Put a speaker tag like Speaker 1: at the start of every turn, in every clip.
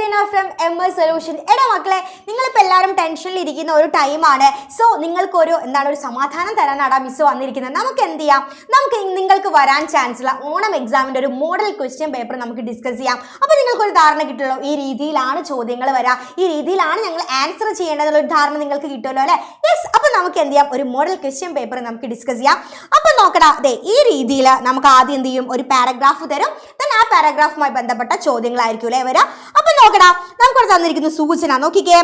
Speaker 1: Christina from MS Solution. എടാ മക്കളെ, നിങ്ങളിപ്പോൾ എല്ലാവരും ടെൻഷനിൽ ഇരിക്കുന്ന ഒരു ടൈമാണ്. സോ നിങ്ങൾക്കൊരു ഒരു സമാധാനം തരാനാണ് മിസ് വന്നിരിക്കുന്നത്. നമുക്ക് എന്ത് ചെയ്യാം, നിങ്ങൾക്ക് വരാൻ ചാൻസ് ഉള്ള ഓണം എക്സാമിൻ്റെ ഒരു മോഡൽ ക്വസ്റ്റ്യൻ പേപ്പർ നമുക്ക് ഡിസ്കസ് ചെയ്യാം. അപ്പോൾ നിങ്ങൾക്കൊരു ധാരണ കിട്ടുമല്ലോ, ഈ രീതിയിലാണ് ചോദ്യങ്ങൾ വരിക, ഈ രീതിയിലാണ് ഞങ്ങൾ ആൻസർ ചെയ്യേണ്ടതെന്നുള്ളൊരു ധാരണ നിങ്ങൾക്ക് കിട്ടുമല്ലോ അല്ലേ? യെസ്. അപ്പോൾ നമുക്ക് എന്ത് ചെയ്യാം, ഒരു മോഡൽ ക്വസ്റ്റ്യൻ പേപ്പർ നമുക്ക് ഡിസ്കസ് ചെയ്യാം. അപ്പോൾ നോക്കടാ, അതെ ഈ രീതിയിൽ നമുക്ക് ആദ്യം എന്ത് ചെയ്യും, ഒരു പാരഗ്രാഫ് തരും. ആ പാരഗ്രാഫുമായി ബന്ധപ്പെട്ട ചോദ്യങ്ങളായിരിക്കും അല്ലേ വരാം. അപ്പൊ നോക്കടാ, നമുക്കവിടെ തന്നിരിക്കുന്ന സൂചന നോക്കിക്കേ.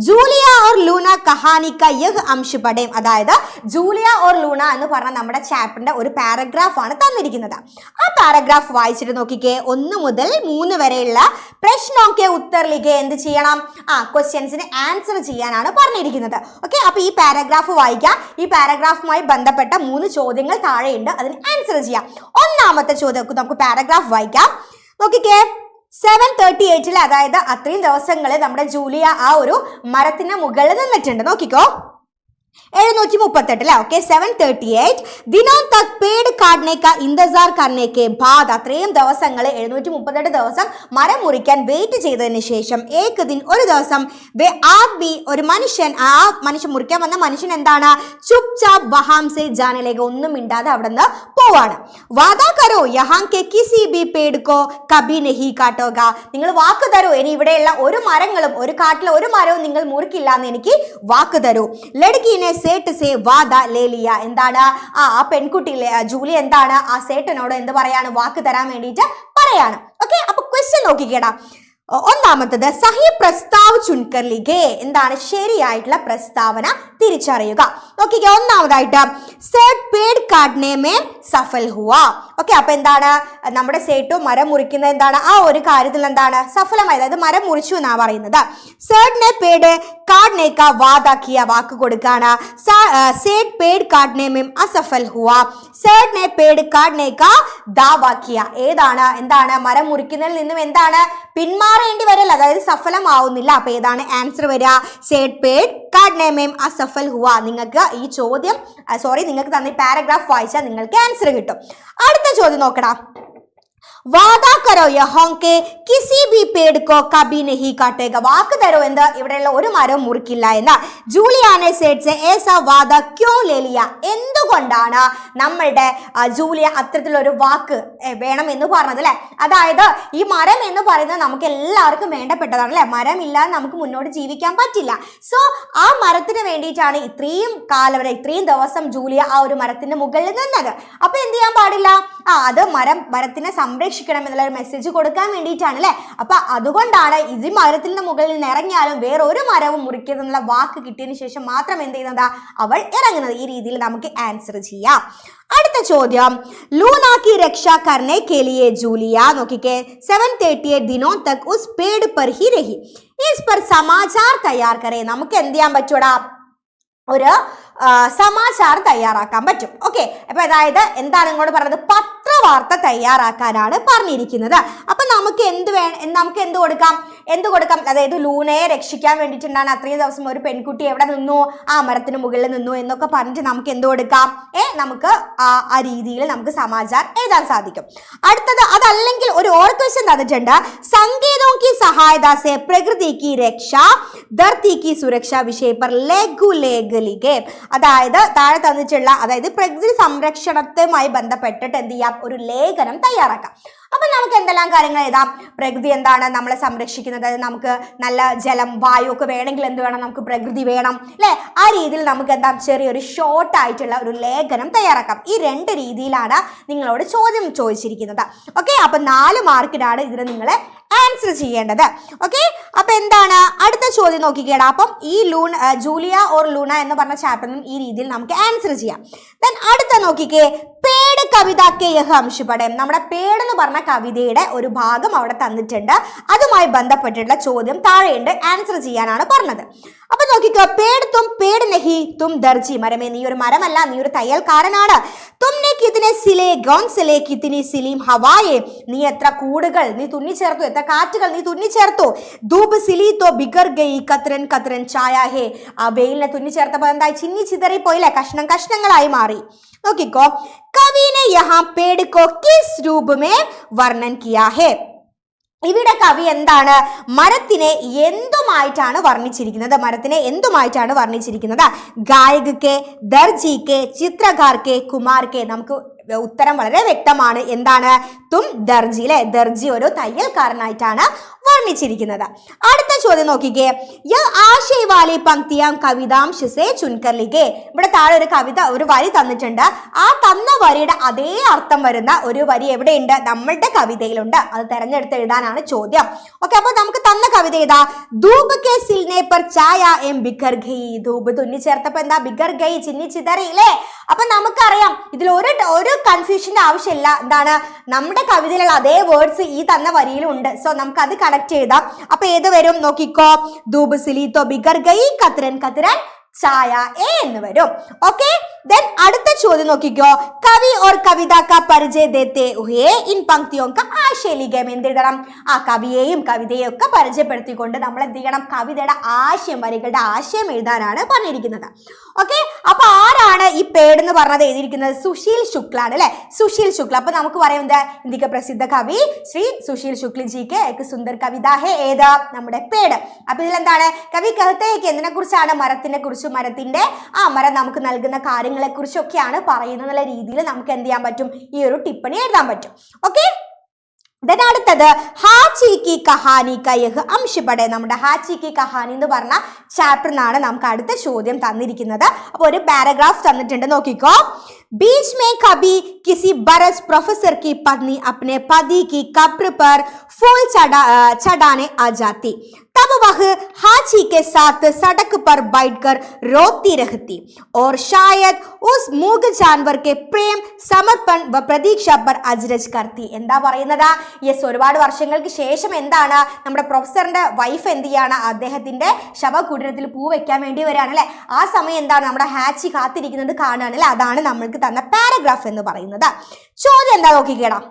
Speaker 1: ജൂലിയ ഓർ ലൂന കഹാനി കാ യഹ് അംശ് പഠേം. അതായത് ജൂലിയ ഓർ ലൂന എന്ന് പറഞ്ഞ നമ്മുടെ ചാപ്റ്ററിന്റെ ഒരു പാരഗ്രാഫ് ആണ് തന്നിരിക്കുന്നത്. ആ പാരഗ്രാഫ് വായിച്ചിട്ട് നോക്കിക്കേ, 1 മുതൽ 3 വരെയുള്ള പ്രശ്നമൊക്കെ ഉത്തരലിക്ക് എന്ത് ചെയ്യണം, ക്വസ്റ്റ്യൻസിന് ആൻസർ ചെയ്യാനാണ് പറഞ്ഞിരിക്കുന്നത്. ഓക്കെ, അപ്പൊ ഈ പാരഗ്രാഫ് വായിക്കാം. ഈ പാരഗ്രാഫുമായി ബന്ധപ്പെട്ട 3 ചോദ്യങ്ങൾ താഴെയുണ്ട്, അതിന് ആൻസർ ചെയ്യാം. ഒന്നാമത്തെ ചോദ്യം നമുക്ക് പാരഗ്രാഫ് വായിക്കാം. നോക്കിക്കേ, 738 അതായത് അത്രയും ദിവസങ്ങളിൽ നമ്മുടെ ജൂലിയ ആ ഒരു മരത്തിന് മുകളിൽ നിന്നിട്ടുണ്ട്. നോക്കിക്കോ, 738 അല്ലേ? ഓക്കെ, 738 ദിനോं तक पेड़ काटने का इंतजार करने के बाद. അത്രയും ദിവസങ്ങൾ 738 ദിവസം മരം മുറിക്കാൻ വെയിറ്റ് ചെയ്തതിന് ശേഷം ഏക് ദിൻ ഒരു ദിവസം വേ ആദ്മി ഒരു മനുഷ്യൻ, ആ മനുഷ്യൻ മുറിക്കാൻ വന്ന മനുഷ്യൻ എന്താണ്, ചുപ് ചാപ് വഹാം സേ ജാനേലേക്ക് ഒന്നും മിണ്ടാതെ അവിടെ നിന്ന് പോവാണ്. വാദാ കരോ യഹാ കെ കിസി ബി പേട് കോ കബി നഹി കാട്ടോക. നിങ്ങൾ വാക്ക് തരൂ, ഇനി ഇവിടെയുള്ള ഒരു മരങ്ങളും, ഒരു കാട്ടിലെ ഒരു മരവും നിങ്ങൾ മുറിക്കില്ല എന്ന് എനിക്ക് വാക്ക് തരൂ. ലഡ്കിനെ സേട്ട് സേ വാദ ലേലിയ. എന്താണ് ആ പെൺകുട്ടി ജൂലി എന്താണ് ആ സേട്ടനോട് എന്ത് പറയാണ്, വാക്ക് തരാൻ വേണ്ടിയിട്ട് പറയാണ്. ഓക്കെ, അപ്പൊ ക്വസ്റ്റ്യൻ നോക്കിക്കേടാ. ഒന്നാമത്തത് സഹി പ്രസ്താവ് ചുൻകർ ലിഖേ. എന്താണ് ശരിയായിട്ടുള്ള പ്രസ്താവന തിരിച്ചറിയുക. നോക്കിക്കേ, ഒന്നാമതായിട്ട് സേട്ട് പേട് കാട്നെ മേ സഫൽ ഹുവാ. ഓക്കെ, അപ്പൊ എന്താണ് നമ്മുടെ സേട്ടു മരം മുറിക്കുന്നത് എന്താണ്, ആ ഒരു കാര്യത്തിൽ എന്താണ് സഫലമായി, അതായത് മരം മുറിച്ചു എന്നാ പറയുന്നത്. സേട്ടിനെ പേട് കാട്നെ കാ വാദാക്കിയ, വാക്ക് കൊടുക്കാണ്. സേട്ട് പേട് കാട്നെ മേ അസഫൽ ഹുവാ. സേട്ടിനെ പേട് കാട്നെ കാ ദാവാക്കിയ. ഏതാണ് എന്താണ് മരം മുറിക്കുന്നതിൽ നിന്നും എന്താണ് പിന്മാറേണ്ടി വരല്ല, അതായത് സഫലമാവുന്നില്ല. അപ്പൊ ഏതാണ് ആൻസർ വരിക, സേട്ട് പേട് കാട്നെ മേ അസഫൽ ഹുവാ. നിങ്ങൾക്ക് ഈ ചോദ്യം നിങ്ങൾക്ക് തന്നെ പാരഗ്രാഫ് വായിച്ചാൽ നിങ്ങൾക്ക് ആൻസർ കിട്ടും. അടുത്ത ചോദ്യം നോക്കടാ. വാദാ കരോ യഹാ കെ കിസി ബി പേട് കോ കബി നഹി കാട്ടേക. വാക്ക് തരോ എന്ത് ഇവിടെയുള്ള ഒരു മരവും മുറിക്കില്ല എന്ന്. ജൂലിയാനെ സേട്സ് ഏസാ വാദ ക്യോ ലേലിയ. എന്തുകൊണ്ടാണ് നമ്മളുടെ ജൂലിയ അത്തരത്തിലൊരു വാക്ക് വേണം എന്ന് പറഞ്ഞത് അല്ലെ? അതായത് ഈ മരം എന്ന് പറയുന്നത് നമുക്ക് എല്ലാവർക്കും വേണ്ടപ്പെട്ടതാണ് അല്ലെ, മരം ഇല്ലാതെ നമുക്ക് മുന്നോട്ട് ജീവിക്കാൻ പറ്റില്ല. സോ ആ മരത്തിന് വേണ്ടിയിട്ടാണ് ഇത്രയും കാലം വരെ, ഇത്രയും ദിവസം ജൂലിയ ആ ഒരു മരത്തിന്റെ മുകളിൽ നിന്നത്. അപ്പൊ എന്ത് ചെയ്യാൻ പാടില്ല, അത് മരത്തിനെ സംരക്ഷിക്കണം എന്നുള്ള ഒരു മെസ്സേജ് കൊടുക്കാൻ വേണ്ടിയിട്ടാണ് അല്ലെ. അപ്പൊ അതുകൊണ്ടാണ് ഇത് മരത്തിന്റെ മുകളിൽ നിന്ന് ഇറങ്ങിയാലും വേറെ ഒരു മരവും മുറിക്കരുതെന്നുള്ള വാക്ക് കിട്ടിയതിന് ശേഷം മാത്രം എന്ത് ചെയ്യുന്നത്, അവൾ ഇറങ്ങുന്നത്. ഈ രീതിയിൽ നമുക്ക് ആൻസർ ചെയ്യാം. അടുത്ത ചോദ്യം, ലൂന की रक्षा करने के लिए जूलिया. നോക്കിക്കേ, 738 ദിനോं तक उस पेड़ पर ही रही. इस पर समाचार तैयार करें. നമുക്ക് എന്ത് ചെയ്യാൻ പറ്റൂടാ, ഒരു സമാചാരം തയ്യാറാക്കാൻ പറ്റും. ഓക്കെ, അപ്പൊ അതായത് എന്താണ് ഇങ്ങോട്ട് പറഞ്ഞത്, പത്രവാർത്ത തയ്യാറാക്കാനാണ് പറഞ്ഞിരിക്കുന്നത്. അപ്പൊ നമുക്ക് എന്ത് കൊടുക്കാം, അതായത് ലൂനയെ രക്ഷിക്കാൻ വേണ്ടിയിട്ടുണ്ടാണ് അത്രയും ദിവസം ഒരു പെൺകുട്ടി എവിടെ നിന്നു, ആ മരത്തിന് മുകളിൽ നിന്നു എന്നൊക്കെ പറഞ്ഞിട്ട് നമുക്ക് എന്ത് കൊടുക്കാം, നമുക്ക് ആ രീതിയിൽ നമുക്ക് സമാചാരം എഴുതാൻ സാധിക്കും. അടുത്തത് അതല്ലെങ്കിൽ ഒരു ഓർ ക്വസ്റ്റ്യൻ തന്നിട്ടുണ്ട്. സങ്കേതോं की सहायता से प्रकृति की रक्षा धरती की सुरक्षा विषय पर लघु लेख लिखे. അതായത് താഴെ തന്നിട്ടുള്ള, അതായത് പ്രകൃതി സംരക്ഷണത്തുമായി ബന്ധപ്പെട്ടിട്ട് എന്ത് ചെയ്യാം, ഒരു ലേഖനം തയ്യാറാക്കാം. അപ്പൊ നമുക്ക് എന്തെല്ലാം കാര്യങ്ങൾ എഴുതാം, പ്രകൃതി എന്താണ് നമ്മളെ സംരക്ഷിക്കുന്നത്, നമുക്ക് നല്ല ജലം വായു ഒക്കെ വേണമെങ്കിൽ എന്ത് വേണം, നമുക്ക് പ്രകൃതി വേണം അല്ലെ. ആ രീതിയിൽ നമുക്ക് എന്താ ചെറിയൊരു ഷോർട്ട് ആയിട്ടുള്ള ഒരു ലേഖനം തയ്യാറാക്കാം. ഈ 2 രീതിയിലാണ് നിങ്ങളോട് ചോദ്യം ചോദിച്ചിരിക്കുന്നത്. ഓക്കെ, അപ്പൊ 4 മാർക്കിനാണ് ഇതിന് നിങ്ങൾ ആൻസർ ചെയ്യേണ്ടത്. ഓക്കെ, അപ്പൊ എന്താണ് അടുത്ത ചോദ്യം നോക്കിക്കേടാ. അപ്പം ഈ ജൂലിയ ഓർ ലൂന എന്ന് പറഞ്ഞ ചാപ്റ്ററിനും ഈ രീതിയിൽ നമുക്ക് ആൻസർ ചെയ്യാം. ദെൻ അടുത്ത നോക്കിക്കേ, പേട് കവിത കെ യഹ് അംശ് പഠേം. നമ്മുടെ പേട് എന്ന് പറഞ്ഞ കവിതയുടെ ഒരു ഭാഗം അവിടെ തന്നിട്ടുണ്ട്, അതുമായി ബന്ധപ്പെട്ടിട്ടുള്ള ചോദ്യം താഴെയുണ്ട്, ആൻസർ ചെയ്യാനാണ് പറഞ്ഞത്. അപ്പൊ നോക്കിക്കോ, പേട് തും പേട് നഹി തും ദർജി. മരമേ നീ ഒരു മരമല്ല, നീ ഒരു തയ്യൽക്കാരനാണ്. തുമ്നെ കിതനെ സിലേ ഗൗൻ സിലേ കിതനി സിലീം ഹവായേ. നീ എത്ര കൂടുകൾ നീ തുന്നിച്ചേർത്തു, എത്ര കാറ്റുകൾ നീ തുന്നിച്ചേർത്തു. ധൂപ് സിലി തോ ബിഗർ ഗയി കത്രൻ കത്രൻ ചായ ഹേ. ആ വെയിലിനെ തുന്നിച്ചേർത്തപ്പോൾ എന്തായി, ചിന്നി ചിതറി പോയില്ലേ, കഷ്ണങ്ങളായി മാറി. നോക്കിക്കോ, കവി ने यहाँ पेड़ को किस रूप में वर्णन किया है. ഇവിടെ കവി എന്താണ് മരത്തിനെ എന്തുമായിട്ടാണ് വർണ്ണിച്ചിരിക്കുന്നത്? മരത്തിനെ എന്തുമായിട്ടാണ് വർണ്ണിച്ചിരിക്കുന്നത്? ഗായകക്കെ, ദർജിക്കെ, ചിത്രകാർക്കെ, കുമാർക്കെ. നമുക്ക് ഉത്തരം വളരെ വ്യക്തമാണ്. എന്താണ്? തും ദർജി അല്ലെ, ദർജി ഒരു തയ്യൽക്കാരനായിട്ടാണ് വർണ്ണിച്ചിരിക്കുന്നത്. അടുത്ത ചോദ്യം നോക്കിക്കേ. ആശയവാലി പങ്ക്തിയാം കവിതാംശ സേ ചുൻകർ ലിഖേ. ഇവിടെ താഴെ ഒരു കവിത, ഒരു വരി തന്നിട്ടുണ്ട്. ആ തന്ന വരിയുടെ അതേ അർത്ഥം വരുന്ന ഒരു വരി എവിടെയുണ്ട്? നമ്മളുടെ കവിതയിലുണ്ട്. അത് തെരഞ്ഞെടുത്ത് എഴുതാനാണ് ചോദ്യം. ഓക്കെ, അപ്പൊ നമുക്ക് തന്ന കവിത ഏതാ? ധൂപ് കെ സിൽനെ പർ ഛായ എം ബിഖർ ഗയി. ധൂപ് തുന്നി ചേർത്തപ്പോ എന്താ? ബിഖർ ഗയി, ചിന്നി ചിതറി അല്ലേ? അപ്പൊ നമുക്കറിയാം ഇതിൽ ഒരു കൺഫ്യൂഷന്റെ ആവശ്യമില്ല. എന്താണ്? നമ്മുടെ കവിതയിലുള്ള അതേ വേർഡ്സ് ഈ തന്ന വരിയിലും ഉണ്ട്. സോ നമുക്ക് അത് കണക്ട് ചെയ്താം. അപ്പൊ ഏത് വരും നോക്കിക്കോ? ധൂപ് സിലി തോ ബിഖർ ഗയി, കത്രൻ കത്രൻ ഛായ എ എന്ന് വരും. ഓക്കെ, ദെൻ അടുത്ത ചോദ്യം നോക്കിക്കോ. കവി ഓർ കവിത കാ പരിചയ ദേത്തെ ഹുയേ ഇൻ പങ്ക്തിയോं का ആശയ ലിഖേം. എന്തെഴുതണം? ആ കവിയെയും കവിതയെയും ഒക്കെ പരിചയപ്പെടുത്തിക്കൊണ്ട് നമ്മൾ എന്ത് ചെയ്യണം? കവിതയുടെ ആശയം, വരികളുടെ ആശയം എഴുതാനാണ് പറഞ്ഞിരിക്കുന്നത്. ഓക്കെ, അപ്പൊ ആരാണ് ഈ പേട് എന്ന് പറഞ്ഞത് എഴുതിയിരിക്കുന്നത്? സുശീൽ ശുക്ല ആണ് അല്ലെ, സുശീൽ ശുക്ല. അപ്പൊ നമുക്ക് പറയാം എന്താ? ഇന്ത്യക്ക് പ്രസിദ്ധ കവി ശ്രീ സുശീൽ ശുക്ല ജിക്ക് एक सुंदर कविता है. ഏതാ? നമ്മുടെ പേട്. അപ്പൊ ഇതിലെന്താണ്? കവി കഹത്തേക്ക് എന്തിനെ കുറിച്ചാണ്? മരത്തിനെ കുറിച്ച്, മരത്തിന്റെ മരം നമുക്ക് നൽകുന്ന കാര്യങ്ങളെ കുറിച്ചൊക്കെയാണ് പറയുന്നത് എന്നുള്ള രീതിയിൽ നമുക്ക് എന്ത് ചെയ്യാൻ പറ്റും? ഈ ഒരു ടിപ്പണി എഴുതാൻ പറ്റും. ഓക്കെ, അടുത്തത് ഹാച്ചി കി കഹാനി ക യഹ് അംശ് പഠേ. നമ്മുടെ ഹാച്ചി കി കഹാനി എന്ന് പറഞ്ഞ ചാപ്റ്ററിനാണ് നമുക്ക് അടുത്ത ചോദ്യം തന്നിരിക്കുന്നത്. അപ്പൊ ഒരു പാരഗ്രാഫ് തന്നിട്ടുണ്ട്, നോക്കിക്കോ. बीच में कभी किसी बरस प्रोफेसर की पत्नी अपने पति की कब्र पर फूल चढ़ाने आ जाती. तब वह हाची के साथ सड़क पर बैठकर रोती रहती और शायद उस मूग जानवर के प्रेम समर्पण व प्रतीक्षा पर अजरज करती. എന്താ പറയുന്നത്? യെസ്, ഒരുപാട് വർഷങ്ങൾക്ക് ശേഷം എന്താണ് നമ്മുടെ പ്രൊഫസറിന്റെ വൈഫ് എന്ത് ചെയ്യാണ്? അദ്ദേഹത്തിന്റെ ശവകുടീരത്തിൽ പൂ വെക്കാൻ വേണ്ടി വരികയാണ് അല്ലെ. ആ സമയം എന്താണ്? നമ്മുടെ ഹാച്ചി കാത്തിരിക്കുന്നത് കാണുകയാണ് അല്ലെ. അതാണ് നമ്മൾക്ക് തന്ന പാരഗ്രാഫ് എന്ന് പറയുന്നത്. ചോദ്യം എന്താ നോക്കിക്കേടാ?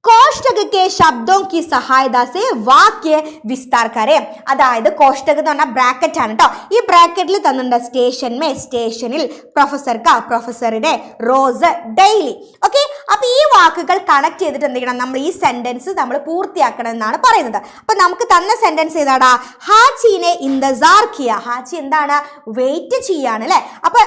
Speaker 1: കോഷ്ടക കെ ശബ്ദോं की सहायता से वाक्य विस्तार करें. അതായത് കോഷ്ടക എന്ന് പറഞ്ഞാൽ ബ്രാക്കറ്റ് ആണ് കേട്ടോ. ഈ ബ്രാക്കറ്റിൽ തന്നിട്ടുണ്ട് സ്റ്റേഷൻ മേ, സ്റ്റേഷനിൽ, പ്രൊഫസർ കാ, പ്രൊഫസറുടെ, റോസ് ഡെയിലി. ഓക്കെ, അപ്പൊ ഈ വാക്കുകൾ കണക്ട് ചെയ്തിട്ട് എന്ത് ചെയ്യണം? നമ്മൾ ഈ സെന്റൻസ് നമ്മൾ പൂർത്തിയാക്കണം എന്നാണ് പറയുന്നത്. അപ്പൊ നമുക്ക് തന്ന സെന്റൻസ് ഏതാടാ? ഹാച്ചിനെ ഇന്റസാർ കിയ. ഹാച്ചി എന്താണ്? വെയിറ്റ് ചെയ്യാണ് അല്ലെ. അപ്പൊ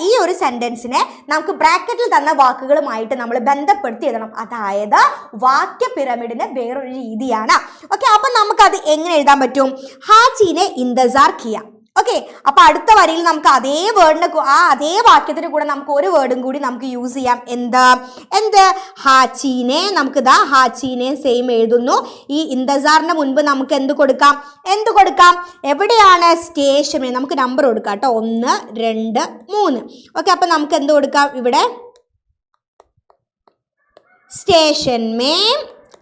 Speaker 1: ഈ ഒരു സെന്റൻസിനെ നമുക്ക് ബ്രാക്കറ്റിൽ തന്ന വാക്കുകളുമായിട്ട് നമ്മൾ ബന്ധപ്പെടുത്തി എഴുതണം. അതായത് വാക്യ പിരമിഡിന് വേറൊരു രീതിയാണ്. ഓക്കെ, അപ്പൊ നമുക്കത് എങ്ങനെ എഴുതാൻ പറ്റും? ഹാച്ചിനെ ഇന്റസാർ കിയ. ഓക്കെ, അപ്പൊ അടുത്ത വരിയിൽ നമുക്ക് അതേ വേർഡിന്റെ അതേ വാക്യത്തിന് കൂടെ നമുക്ക് ഒരു വേർഡും കൂടി നമുക്ക് യൂസ് ചെയ്യാം. എന്ത്? ഹാച്ചീനെ. നമുക്ക് ഹാച്ചീനെ സെയിം എഴുതുന്നു. ഈ ഇന്റസാറിന്റെ മുൻപ് നമുക്ക് എന്ത് കൊടുക്കാം? എവിടെയാണ്? സ്റ്റേഷനിൽ. നമുക്ക് നമ്പർ കൊടുക്കാം കേട്ടോ, 1 2 3. ഓക്കെ, അപ്പൊ നമുക്ക് എന്ത് കൊടുക്കാം? ഇവിടെ സ്റ്റേഷൻ മേ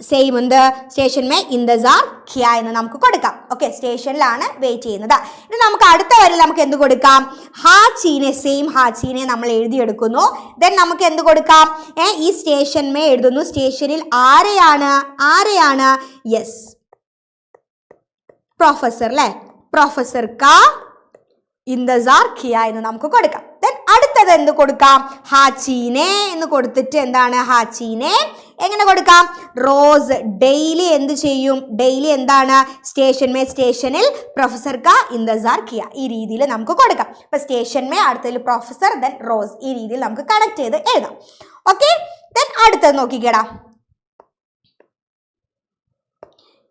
Speaker 1: സെയിം എന്ത്? സ്റ്റേഷൻ മേ ഇന്റസാർ കിയ എന്ന് നമുക്ക് കൊടുക്കാം. ഓക്കെ, സ്റ്റേഷനിലാണ് വെയിറ്റ് ചെയ്യുന്നത്. ഇനി നമുക്ക് അടുത്ത വരിയിൽ നമുക്ക് എന്ത് കൊടുക്കാം? ഹാച്ചീനെ, സെയിം ഹാച്ചീനെ നമ്മൾ എഴുതിയെടുക്കുന്നു. ദെൻ നമുക്ക് എന്ത് കൊടുക്കാം? ഈ സ്റ്റേഷൻ മേ എഴുതുന്നു. സ്റ്റേഷനിൽ ആരെയാണ്? യെസ്, പ്രൊഫസർ അല്ലെ. പ്രൊഫസർ കാ ഇന്റസാർ കിയ എന്ന് നമുക്ക് കൊടുക്കാം. അടുത്തത് എന്ത് കൊടുക്കാം? ഹാച്ചീനെ എന്ന് കൊടുത്തിട്ട് എന്താണ്? ഹാച്ചീനെ എങ്ങനെ കൊടുക്കാം? റോസ് ഡെയിലി എന്ത് ചെയ്യും? ഡെയിലി എന്താണ്? സ്റ്റേഷൻ മേ, സ്റ്റേഷനിൽ, പ്രൊഫസർ കാ ഇന്റസാർ കിയ. ഈ രീതിയിൽ നമുക്ക് കൊടുക്കാം. ഇപ്പൊ സ്റ്റേഷൻ മേ, അടുത്തതിൽ പ്രൊഫസർ, ദെൻ റോസ്. ഈ രീതിയിൽ നമുക്ക് കണക്ട് ചെയ്ത് എഴുതാം. ഓക്കെ, ദെൻ അടുത്തത് നോക്കിക്കേടാ.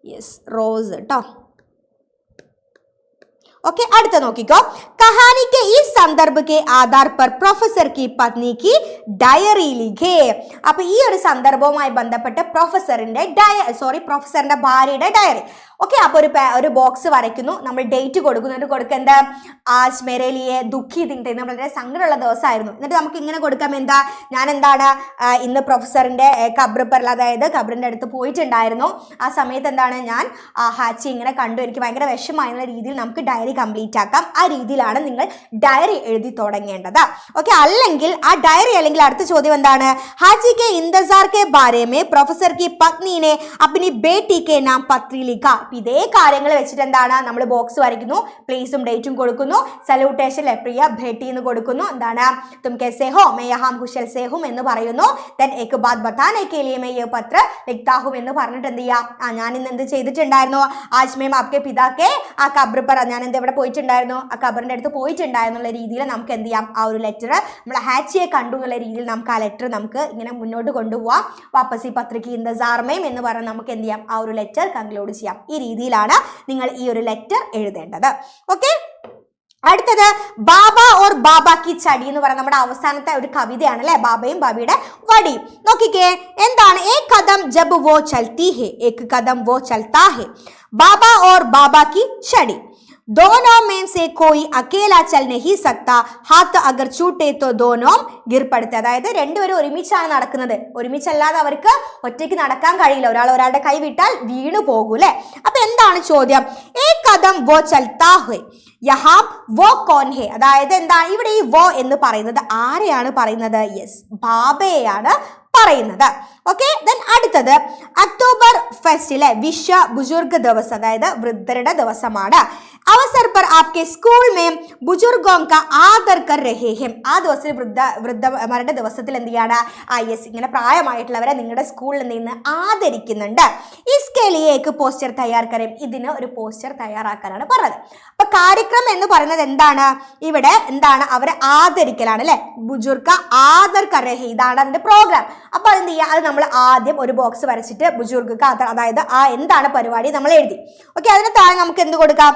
Speaker 1: യെസ്, റോസ് കേട്ടോ. ओके, അടുത്ത നോക്കിക്കോ. कहानी के इस संदर्भ के आधार पर प्रोफेसर की पत्नी की ഡയറി ലിഖേ. അപ്പൊ ഈ ഒരു സന്ദർഭവുമായി ബന്ധപ്പെട്ട് പ്രൊഫസറിന്റെ ഭാര്യയുടെ ഡയറി. ഓക്കെ, അപ്പൊ ഒരു ബോക്സ് വരയ്ക്കുന്നു, നമ്മൾ ഡേറ്റ് കൊടുക്കുന്നു. എന്നിട്ട് കൊടുക്കുന്നത് ആജ് മേരെ ലിയേ ദുഃഖി ദിൻ. ഇന്ന് വളരെ സങ്കടമുള്ള ദിവസമായിരുന്നു. എന്നിട്ട് നമുക്ക് ഇങ്ങനെ കൊടുക്കാം. ഞാൻ എന്താണ് ഇന്ന് പ്രൊഫസറിന്റെ ഖബ്റിൽ, അതായത് ഖബ്റിന്റെ അടുത്ത് പോയിട്ടുണ്ടായിരുന്നു. ആ സമയത്ത് എന്താണ് ഞാൻ ഹാച്ചി ഇങ്ങനെ കണ്ടു, എനിക്ക് ഭയങ്കര വിഷമായുള്ള രീതിയിൽ നമുക്ക് ഡയറി കംപ്ലീറ്റ് ആക്കാം. ആ രീതിയിലാണ് നിങ്ങൾ ഡയറി എഴുതി തുടങ്ങേണ്ടത്. ഓക്കെ, അല്ലെങ്കിൽ ആ ഡയറി അല്ലെങ്കിൽ അങ്ങനെയാണെങ്കിൽ അടുത്ത ചോദ്യം എന്താണ്? ഹാജി കെ इंतजार के बारे में प्रोफेसर की पत्नी ने अपनी बेटी के नाम पत्री लिखा. ഇതേ കാര്യങ്ങൾ വെച്ചിട്ട് എന്താണ് നമ്മൾ ബോക്സ് വരയ്ക്കുന്നു, പ്ലേസും ഡേറ്റും കൊടുക്കുന്നു, സല്യൂട്ടേഷൻ പ്രിയ ഭേട്ടി എന്ന് കൊടുക്കുന്നു. എന്താണ്? തും कैसे हो मैं यहाँ कुशल से हूं എന്ന് പറയുന്നു. then एक बात बताने के लिए मैं ये पत्र लिखता हूं എന്ന് പറഞ്ഞിട്ട് എന്ത് ചെയ്യാം? ഞാൻ ഇന്ന് എന്ത് ചെയ്തിട്ടുണ്ടായിരുന്നു? ആജ് മേം ആപ്കെ പിതാക്കെ ആ ഖബർ पर ഞാൻ എന്ത് എവിടെ പോയിട്ടുണ്ടായിരുന്നു? ആ ഖബറിന്റെ അടുത്ത് പോയിട്ടുണ്ടായിരുന്നുള്ള രീതിയിൽ നമുക്ക് എന്ത് ചെയ്യാം? ആ ഒരു ലെറ്റർ നമ്മൾ ഹാച്ചിയെ കണ്ടു എന്നുള്ള രീതിയിൽ നമുക്ക് ആ ലെറ്റർ നമുക്ക് ഇങ്ങനെ മുന്നോട്ട് കൊണ്ടുപോവാം. വാപ്പസി പത്രിക ഇന്ദസാർമേം എന്ന് പറഞ്ഞ് നമുക്ക് എന്ത് ചെയ്യാം? ആ ഒരു ലെറ്റർ കൺക്ലൂഡ് ചെയ്യാം. ഈ രീതിയിലാണ് നിങ്ങൾ ഈ ഒരു ലെറ്റർ എഴുതേണ്ടത്. ഓക്കെ, അടുത്തത് ബാബ ഓർ ബാബ കി ചടി എന്ന് പറയുന്ന നമ്മുടെ അവസാനത്തെ ഒരു കവിതയാണ് അല്ലെ, ബാബയും ബാബയുടെ വടിയും. നോക്കിക്കേ എന്താണ്? ഏക് കദം ജബ് വോ ചൽത്തി ഹെ ഏക് കദം വോ ചൽത്താ ഹെ ബാബ ഓർ ബാബ കി ചടി दोनों में से कोई अकेला चल नहीं सकता हाथ अगर छूटे तो दोनों गिर पड़ते. അതായത് രണ്ടുപേരും ഒരുമിച്ചാണ് നടക്കുന്നത്, ഒരുമിച്ചല്ലാതെ അവർക്ക് ഒറ്റയ്ക്ക് നടക്കാൻ കഴിയില്ല, ഒരാളുടെ കൈ വിട്ടാൽ വീണു പോകൂലേ. അപ്പൊ എന്താണ് ചോദ്യം? ഏക് കദം വോ ചൽത്താ ഹെ യഹാ വോ കോൻ ഹെ. അതായത് എന്താണ് ഇവിടെ ഈ വോ എന്ന് പറയുന്നത് ആരെയാണ് പറയുന്നത്? യെസ്, ബാബയെയാണ് പറയുന്നത്. ഓക്കെ, ദെൻ അടുത്തത് ഒക്ടോബർ ഫെസ്റ്റിലെ വിശ്വ ബുജുർഗ് ദിവസം, അതായത് വൃദ്ധരുടെ ദിവസമാണ്. അവസർ पर आपके स्कूल में बुजुर्गों का आदर कर रहे हैं. ആ ദിവസത്തിൽ വൃദ്ധമാരുടെ ദിവസത്തിൽ എന്ത് ചെയ്യാണ്? യെസ്, ഇങ്ങനെ പ്രായമായിട്ടുള്ളവരെ നിങ്ങളുടെ സ്കൂളിൽ നിന്ന് ആദരിക്കുന്നുണ്ട്. इसके लिए एक പോസ്റ്റർ തയ്യാർ കരേം. ഇതിന് ഒരു പോസ്റ്റർ തയ്യാറാക്കാനാണ് പറഞ്ഞത്. അപ്പൊ കാര്യക്രമം എന്ന് പറയുന്നത് എന്താണ്? ഇവിടെ എന്താണ്? അവരെ ആദരിക്കലാണ് അല്ലെ. ബുജുർഗ ആദർ കർ രഹേ, ഇതാണ് അതിന്റെ പ്രോഗ്രാം. അപ്പൊ അതെന്ത് ചെയ്യുക? അത് നമ്മൾ ആദ്യം ഒരു ബോക്സ് വരച്ചിട്ട് ബുജുർഗ ആദർ, അതായത് ആ എന്താണ് പരിപാടി നമ്മൾ എഴുതി. ഓക്കെ, അതിന് താഴെ നമുക്ക് എന്ത് കൊടുക്കാം?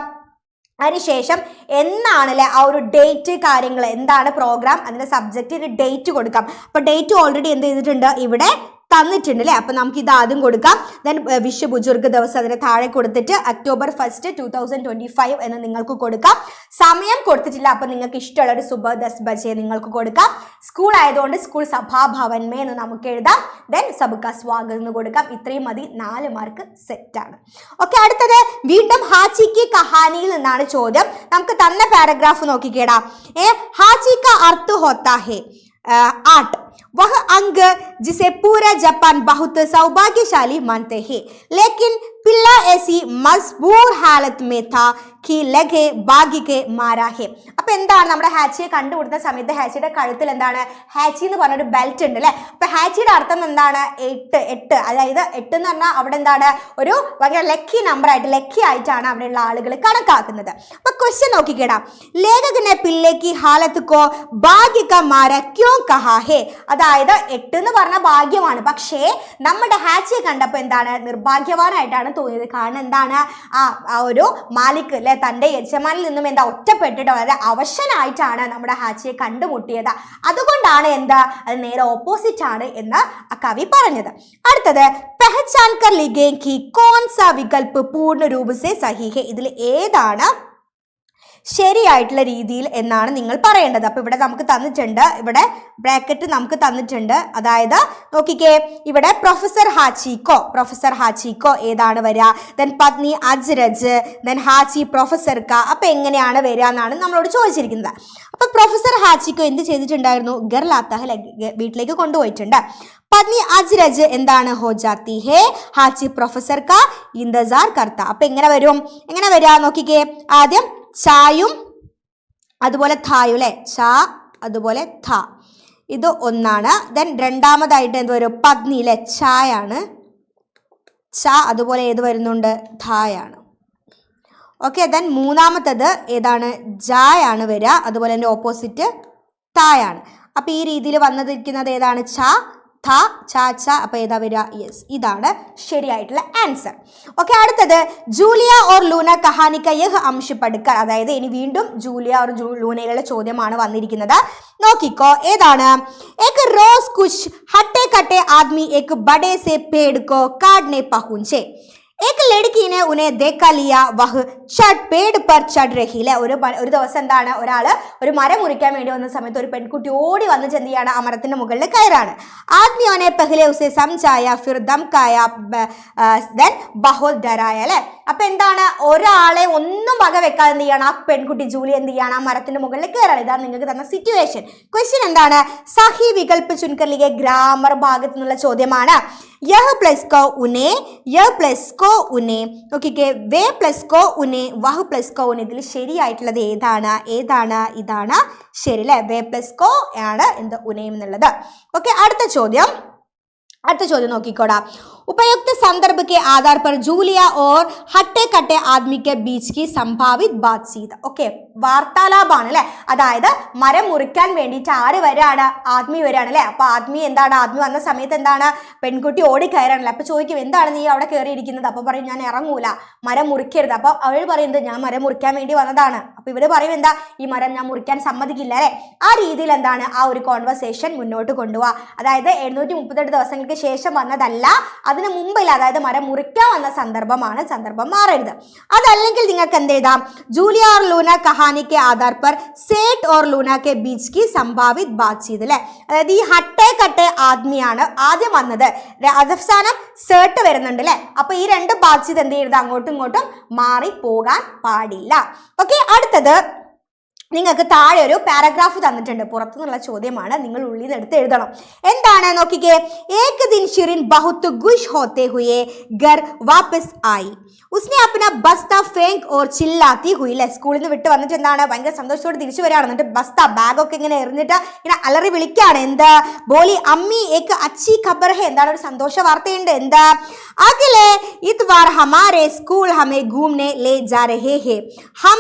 Speaker 1: അതിനുശേഷം എന്നാണല്ലേ ആ ഒരു ഡേറ്റ്, കാര്യങ്ങൾ എന്താണ് പ്രോഗ്രാം, അതിന്റെ സബ്ജക്റ്റ് ഡേറ്റ് കൊടുക്കാം. അപ്പൊ ഡേറ്റ് ഓൾറെഡി എന്ത് ചെയ്തിട്ടുണ്ട്? ഇവിടെ തന്നിട്ടുണ്ട് അല്ലേ. അപ്പൊ നമുക്ക് ഇത് ആദ്യം കൊടുക്കാം. ദെൻ വിശ്വ ബുജുർഗ് ദിവസം അതിന് താഴെ കൊടുത്തിട്ട് ഒക്ടോബർ 1, 2025 എന്ന് നിങ്ങൾക്ക് കൊടുക്കാം. സമയം കൊടുത്തിട്ടില്ല, അപ്പൊ നിങ്ങൾക്ക് ഇഷ്ടമുള്ള ഒരു സുബഹ് 10 ബജെ നിങ്ങൾക്ക് കൊടുക്കാം. സ്കൂൾ ആയതുകൊണ്ട് സ്കൂൾ സഭാഭവൻ മേ എന്ന് നമുക്ക് എഴുതാം. ദെൻ സബ്കാ സ്വാഗതം എന്ന് കൊടുക്കാം. ഇത്രയും മതി, 4 മാർക്ക് സെറ്റ് ആണ്. ഓക്കെ, അടുത്തത് വീണ്ടും ഹാച്ചി കി കഹാനിയിൽ നിന്നാണ് ചോദ്യം. നമുക്ക് തന്ന പാരഗ്രാഫ് നോക്കിക്കേടാ. ഹാച്ചി കാ അർത്ഥ ഹോത്താ ഹേ आर्ट, वह अंग जिसे पूरा जापान बहुत सौभाग्यशाली मानते हैं, लेकिन पिल्ला ऐसी मजबूर हालत में था कि लगे भाग्य के मारा है. അപ്പൊ എന്താണ്? നമ്മുടെ ഹാച്ചിയെ കണ്ടുപിടുന്ന സമയത്ത് ഹാച്ചിയുടെ കഴുത്തിൽ എന്താണ്? ഹാച്ചി എന്ന് പറഞ്ഞൊരു ബെൽറ്റ് ഉണ്ട് അല്ലെ. അപ്പൊ ഹാച്ചിയുടെ അർത്ഥം എന്താണ്? 8, അതായത് 8 എന്ന് പറഞ്ഞാൽ അവിടെ എന്താണ്? ഒരു ഭയങ്കര ലക്കി നമ്പർ ആയിട്ട്, ലക്കി ആയിട്ടാണ് അവിടെയുള്ള ആളുകൾ കണക്കാക്കുന്നത്. അപ്പൊ ക്വസ്റ്റ്യൻ നോക്കിക്കേടാ. ലേഖകനെ പിള്ളേക്ക് ഹാലത്ത് കോ ഭാഗ്യ കാ മാര ക്യോ കഹാ ഹേ. അതായത് 8 എന്ന് പറഞ്ഞ ഭാഗ്യമാണ്, പക്ഷേ നമ്മുടെ ഹാച്ചിയെ കണ്ടപ്പോൾ എന്താണ്? നിർഭാഗ്യവാനായിട്ടാണ് തോന്നിയത്. കാരണം എന്താണ്? ആ ഒരു മാലിക് അല്ലെ, തന്റെ യജമാനിൽ നിന്നും എന്താ ഒറ്റപ്പെട്ടിട്ട് വളരെ അവശനായിട്ടാണ് നമ്മുടെ ഹാച്ചിയെ കണ്ടുമുട്ടിയത്. അതുകൊണ്ടാണ് എന്താ അത് നേരെ ഓപ്പോസിറ്റ് ആണ് എന്ന് ആ കവി പറഞ്ഞത്. അടുത്തത് പെഹചാൻ കർ ലിഗേ കി കോൺ സാ വികൽപ് പൂർണ്ണ രൂപ സേ സഹി ഹേ. ഇതിൽ ഏതാണ് ശരിയായിട്ടുള്ള രീതിയിൽ എന്നാണ് നിങ്ങൾ പറയേണ്ടത്. അപ്പൊ ഇവിടെ നമുക്ക് തന്നിട്ടുണ്ട്, ഇവിടെ ബ്രാക്കറ്റ് നമുക്ക് തന്നിട്ടുണ്ട്. അതായത് നോക്കിക്കേ, ഇവിടെ പ്രൊഫസർ ഹാച്ചിക്കോ ഏതാണ് വരിക? ദെൻ പത്നി അജ്രജ്, ദെൻ ഹാച്ചി പ്രൊഫസർ ക. അപ്പൊ എങ്ങനെയാണ് വരിക എന്നാണ് നമ്മളോട് ചോദിച്ചിരിക്കുന്നത്. അപ്പൊ പ്രൊഫസർ ഹാച്ചിക്കോ എന്ത് ചെയ്തിട്ടുണ്ടായിരുന്നു? ഗർ ലാത്ത ഹെ, വീട്ടിലേക്ക് കൊണ്ടുപോയിട്ടുണ്ട്. പത്നി അജ്രജ് എന്താണ്? ഹോ ജാത്തി ഹേ. ഹാച്ചി പ്രൊഫസർ ക ഇന്തസാർ കർത്ത. അപ്പൊ എങ്ങനെ വരിക നോക്കിക്കേ. ആദ്യം ചായും അതുപോലെ ഥായും അല്ലെ, ചാ അതുപോലെ ഥ, ഇത് ഒന്നാണ്. ദെൻ രണ്ടാമതായിട്ട് എന്ത് വരും? പത്നി അല്ലെ, ചായാണ്. ച അതുപോലെ ഏത് വരുന്നുണ്ട്? ധായാണ്. ഓക്കെ, ദെൻ മൂന്നാമത്തത് ഏതാണ്? ജായാണ് വരിക, അതുപോലെ എൻ്റെ ഓപ്പോസിറ്റ് തായാണ്. അപ്പൊ ഈ രീതിയിൽ വന്നിരിക്കുന്നത് ഏതാണ്? ച ഥ ച ച. അപ്പൊ ഏതാ വരിക? യെസ്, ഇതാണ് ശരിയായിട്ടുള്ള ആൻസർ. ഓക്കെ, അടുത്തത് ജൂലിയ ഓർ ലൂന കഹാനി കാ യഹ് അംശ പഠിക്കർ. അതായത് ഇനി വീണ്ടും ജൂലിയ ഓർ ലൂനയിലുള്ള ചോദ്യമാണ് വന്നിരിക്കുന്നത്. നോക്കിക്കോ, ഏതാണ്? एक रोज कुछ हट्टे कट्टे आदमी एक बड़े से पेड़ को काटने पहुंचे. एक लड़की ने उन्हें देखा लिया वह चढ़ पेड़ पर चढ़ रही ലെ ഒരു ദിവസം എന്താണ് ഒരാള് ഒരു മരം മുറിക്കാൻ വേണ്ടി വന്ന സമയത്ത് ഒരു പെൺകുട്ടി ഓടി വന്ന് ചെന്തിയാണ് ആ മരത്തിന്റെ മുകളിൽ കയറാണ് ആദ്മിയോനെ പഹലെ ഉസേ സംജായ ഫിർ ദംകായ ദെൻ ബഹുത് ഡരായ അല്ലെ അപ്പൊ എന്താണ് ഒരാളെ ഒന്നും വക വെക്കാതെ എന്ത് ചെയ്യണം ആ പെൺകുട്ടി ജൂലി എന്ത് ചെയ്യണം ആ മരത്തിന്റെ മുകളിൽ കയറാണ് ഇതാണ് നിങ്ങൾക്ക് തന്ന സിറ്റുവേഷൻ ക്വസ്റ്റ്യൻ എന്താണ് സഹി വികൽപ്പ് ചുൻകർലിയെ ഗ്രാമർ ഭാഗത്തു നിന്നുള്ള ചോദ്യമാണ് यह प्लस को उन्हें यह प्लस को उन्हें നോക്കിക്കേ വേ പ്ലസ് കോ ഉനെ വഹ് പ്ലസ് കോ ഉനെ ഇതിൽ ശരിയായിട്ടുള്ളത് ഏതാണ് ഇതാണ് ശരി അല്ലേ വേ പ്ലസ് കോ ആണ് എന്ത് ഉനയും എന്നുള്ളത് ഓക്കെ അടുത്ത ചോദ്യം നോക്കിക്കോടാ उपयुक्त संदर्भ के आधार पर जूलिया और हट्टे कट्टे आदमी के बीच की संभावित बातचीत ഓക്കെ വാർത്താലാപാണ് അല്ലെ അതായത് മരം മുറിക്കാൻ വേണ്ടിയിട്ട് ആര് വരാണ് ആദ്മി വരാണ് അല്ലെ അപ്പൊ ആദ്മി വന്ന സമയത്ത് എന്താണ് പെൺകുട്ടി ഓടി കയറാണല്ലേ അപ്പൊ ചോദിക്കും എന്താണ് നീ അവിടെ കയറിയിരിക്കുന്നത് അപ്പൊ പറയും ഞാൻ ഇറങ്ങൂല മരം മുറിക്കരുത് അപ്പൊ അവൾ പറയുന്നത് ഞാൻ മരം മുറിക്കാൻ വേണ്ടി വന്നതാണ് അപ്പൊ ഇവര് പറയും എന്താ ഈ മരം ഞാൻ മുറിക്കാൻ സമ്മതിക്കില്ല അല്ലെ ആ രീതിയിൽ എന്താണ് ആ ഒരു കോൺവെർസേഷൻ മുന്നോട്ട് കൊണ്ടുപോവാ അതായത് 738 ദിവസങ്ങൾക്ക് ശേഷം വന്നതല്ല അതിന് മുമ്പിൽ അതായത് മരം മുറിക്കാൻ വന്ന സന്ദർഭം മാറരുത് അതല്ലെങ്കിൽ നിങ്ങൾക്ക് എന്ത് എഴുതാം ജൂലിയ और लूना कहानी के आधार पर सेठ और लूना के बीच की संभावित बातचीत അല്ലെ അതായത് ഈ ഹട്ടെ കട്ടെ ആദ്മിയാണ് ആദ്യം വന്നത് അവസാനം സേട്ട് വരുന്നുണ്ട് അല്ലെ അപ്പൊ ഈ രണ്ട് ബാതചീത് എന്ത് ചെയ്യരുത് അങ്ങോട്ടും ഇങ്ങോട്ടും മാറി പോകാൻ പാടില്ല ഓക്കെ അടുത്തത് നിങ്ങൾക്ക് താഴെ ഒരു പാരഗ്രാഫ് തന്നിട്ടുണ്ട് പുറത്തുനിന്നുള്ള ചോദ്യമാണ് നിങ്ങൾ ഉള്ളിൽ നിന്ന് എടുത്ത് എഴുതണം എന്താണ് നോക്കിക്കേ एक दिन शिरीन बहुत खुश होते हुए घर वापस आई उसने अपना बस्ता फेंक और चिल्लाती हुई ലെ സ്കൂളിൽ നിന്ന് വിട്ട് വന്നിട്ട് എന്താണ് ഭയങ്കര സന്തോഷത്തോടെ തിരിച്ചു വരികയാണ് എന്നിട്ട് ബസ്ത ബാഗൊക്കെ ഇങ്ങനെ എറിഞ്ഞിട്ട് ഇങ്ങനെ അലറി വിളിക്കുകയാണ് എന്ത് ബോലി അമ്മി एक अच्छी खबर है എന്താണ് ഒരു സന്തോഷ വാർത്തയുണ്ട് എന്താ अगले इतवार हमारे स्कूल हमें घूमने ले जा रहे हैं हम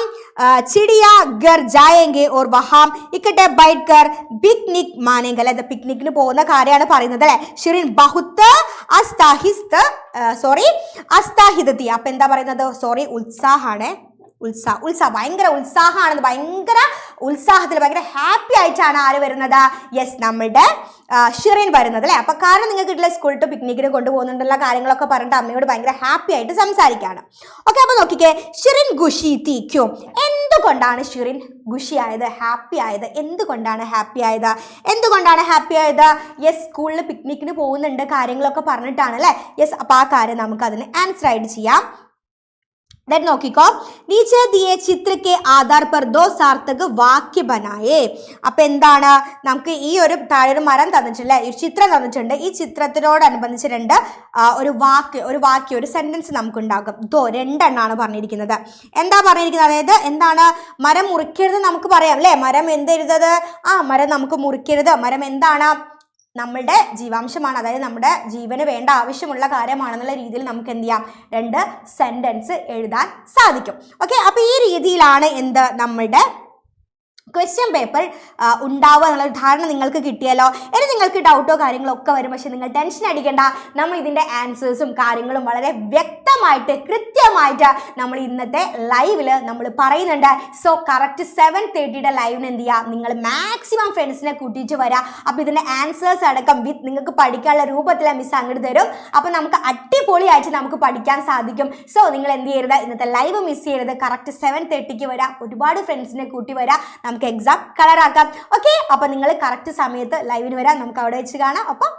Speaker 1: चिड़िया घर जाएंगे और वहां इकट्ठे बैठकर पिकनिक मानेंगे അല്ലെ പിക്നിക്കിന് പോകുന്ന കാര്യമാണ് പറയുന്നത് അല്ലെ ഷിറിൻ ബഹുത്ത് അസ്താഹിദത്തി അപ്പൊ എന്താ പറയുന്നത് സോറി ഉത്സാഹാണ് ഭയങ്കര ഉത്സാഹമാണ് ഭയങ്കര ഉത്സാഹത്തിൽ ഭയങ്കര ഹാപ്പി ആയിട്ടാണ് ആര് വരുന്നത് യെസ് നമ്മളുടെ ഷിറിൻ വരുന്നത് അല്ലെ അപ്പൊ കാരണം നിങ്ങൾക്ക് വീട്ടിലെ സ്കൂൾ ടു പിക്നിക്കിന് കൊണ്ടുപോകുന്നുണ്ടുള്ള കാര്യങ്ങളൊക്കെ പറഞ്ഞിട്ട് അമ്മയോട് ഭയങ്കര ഹാപ്പി ആയിട്ട് സംസാരിക്കുകയാണ് ഓക്കെ അപ്പൊ നോക്കിക്കേ ഷിറിൻ ഖുഷി തീക്കും എന്തുകൊണ്ടാണ് ഷിറിൻ ഖുഷിയായത് ഹാപ്പി ആയത് എന്തുകൊണ്ടാണ് ഹാപ്പി ആയത് യെസ് സ്കൂളിൽ പിക്നിക്കിന് പോകുന്നുണ്ട് കാര്യങ്ങളൊക്കെ പറഞ്ഞിട്ടാണ് അല്ലെ യെസ് അപ്പൊ ആ കാര്യം നമുക്ക് അതിന് ആൻസർ ആയിട്ട് ചെയ്യാം देन നോക്കിക്കോ नीचे दिए चित्र के आधार पर दो सार्थक वाक्य बनाए അപ്പോൾ എന്താണ് നമുക്ക് ഈ ഒരു താഴെ ഒരു മരം തന്നിട്ടുണ്ട് ഈ ചിത്രം തന്നിട്ടുണ്ട് ഈ ചിത്രത്തിനോടനുബന്ധിച്ച് ഒരു സെന്റൻസ് നമുക്ക് ഉണ്ടാകും രണ്ടെണ്ണാണ് പറഞ്ഞിരിക്കുന്നത് എന്താ പറഞ്ഞിരിക്കുന്നത് അതായത് എന്താണ് മരം മുറിക്കരുത് നമുക്ക് പറയാം അല്ലേ മരം എന്തെഴുതത് മരം നമുക്ക് മുറിക്കരുത് മരം എന്താണ് നമ്മളുടെ ജീവാംശമാണ് അതായത് നമ്മുടെ ജീവന് വേണ്ട ആവശ്യമുള്ള കാര്യമാണെന്നുള്ള രീതിയിൽ നമുക്ക് എന്ത് ചെയ്യാം രണ്ട് സെന്റൻസ് എഴുതാൻ സാധിക്കും ഓക്കെ അപ്പൊ ഈ രീതിയിലാണ് എന്ത് നമ്മളുടെ ക്വസ്റ്റ്യൻ പേപ്പർ ഉണ്ടാവുക എന്നുള്ള ധാരണ നിങ്ങൾക്ക് കിട്ടിയല്ലോ ഇനി നിങ്ങൾക്ക് ഡൗട്ടോ കാര്യങ്ങളോ ഒക്കെ വരും പക്ഷെ നിങ്ങൾ ടെൻഷൻ അടിക്കേണ്ട നമ്മൾ ഇതിൻ്റെ ആൻസേഴ്സും കാര്യങ്ങളും വളരെ വ്യക്തമായിട്ട് കൃത്യമായിട്ട് നമ്മൾ ഇന്നത്തെ ലൈവിൽ നമ്മൾ പറയുന്നുണ്ട് സോ കറക്റ്റ് 7:30 ലൈവിന് എന്ത് ചെയ്യുക നിങ്ങൾ മാക്സിമം ഫ്രണ്ട്സിനെ കൂട്ടിയിട്ട് വരാം അപ്പോൾ ഇതിൻ്റെ ആൻസേഴ്സ് അടക്കം വിത്ത് നിങ്ങൾക്ക് പഠിക്കാനുള്ള രൂപത്തിൽ മിസ് അങ്ങോട്ട് തരും അപ്പോൾ നമുക്ക് അടിപൊളിയായിട്ട് നമുക്ക് പഠിക്കാൻ സാധിക്കും സോ നിങ്ങൾ എന്ത് ചെയ്യരുത് ഇന്നത്തെ ലൈവ് മിസ് ചെയ്യരുത് കറക്റ്റ് 7:30 വരാം ഒരുപാട് ഫ്രണ്ട്സിനെ കൂട്ടി വരാം നമുക്ക് എക്സാം കളറാക്കാം ഓക്കെ അപ്പോൾ നിങ്ങൾ കറക്റ്റ് സമയത്ത് ലൈവിന് വരാം നമുക്ക് അവിടെ വെച്ച് കാണാം അപ്പം